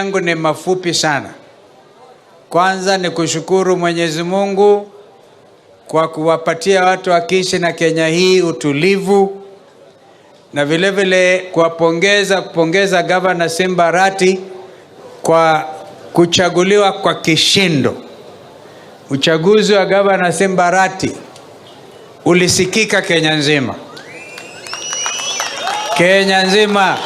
yangu ni mafupi sana. Kwanza ni kushukuru Mwenyezi Mungu kwa kuwapatia watu wa Kisii na Kenya hii utulivu, na vile vile kupongeza Governor Simba Arati kwa kuchaguliwa kwa kishindo. Uchaguzi wa Governor Simba Arati ulisikika Kenya nzima. Kenya nzima.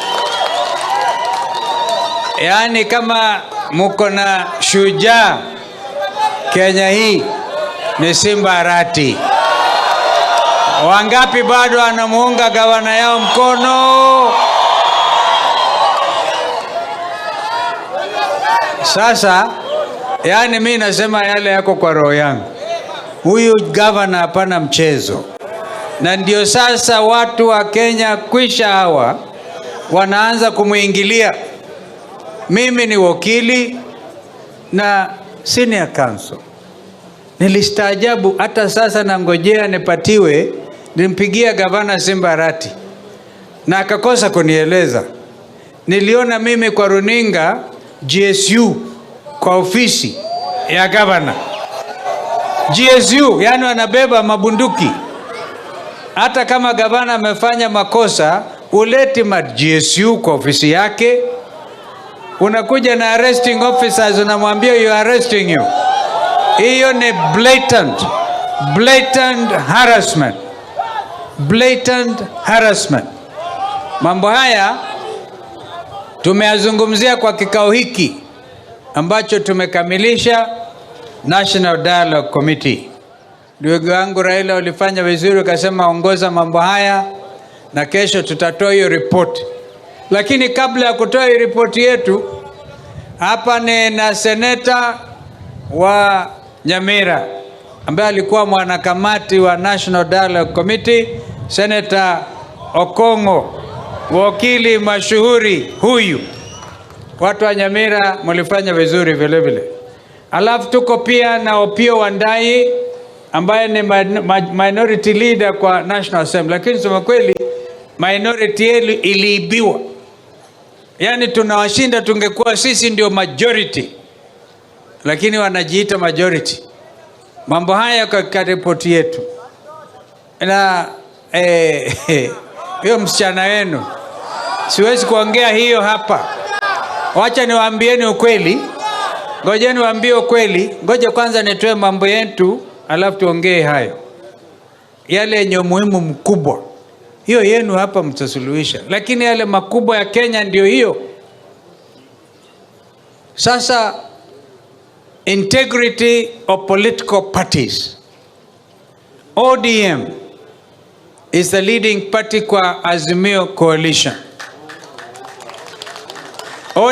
Yaani kama muko na shujaa Kenya hii ni Simba Arati. Wangapi bado anamuunga gavana yao mkono? Sasa yani mimi nasema yale yako kwa roho yangu. Huyu gavana hapana mchezo. Na ndio sasa watu wa Kenya kwisha hawa wanaanza kumuingilia. Mimi ni wakili na senior counsel. Nilistaajabu hata sasa nangojea nipatiwe, nimpigia gavana Simba Arati na akakosa kunieleza. Niliona mimi kwa runinga GSU kwa ofisi ya gavana. GSU yani wanabeba mabunduki. Hata kama gavana amefanya makosa, uleti GSU kwa ofisi yake. Unakuja na arresting officers unamwambia you are arresting you. Hiyo ni blatant harassment. Blatant harassment. Mambo haya tumeyazungumzia kwa kikao hiki ambacho tumekamilisha National Dialogue Committee. Ndugu wangu Raila ulifanya vizuri ukasema ongoza mambo haya na kesho tutatoa hiyo report. Lakini kabla ya kutoa hiyo report yetu, hapa ni na seneta wa Nyamira ambaye alikuwa mwanakamati wa National Dialogue Committee, Senator Okongo, wakili mashuhuri huyu. Watu wa Nyamira mlifanya vizuri vile vile. Alafu tuko pia na Opio Wandai ambaye ni minority leader kwa National Assembly. Lakini sema kweli minority iliibiwa. Yani tunawashinda, tungekuwa sisi ndio majority. Lakini wanajiita majority. Mambo haya kwa ripoti yetu. Na hiyo msichana wenu siwezi kuongea hiyo hapa. Wacha niwaambieni ukweli. Ngoja niwaambie ukweli. Ngoja kwanza nitoe mambo yetu alafu tuongee hayo. Yale yenye umuhimu mkubwa, hiyo yenu hapa mtasuluhisha. Lakini yale makubwa ya Kenya ndio hiyo. Sasa integrity of political parties. ODM is the leading party kwa Azimio coalition.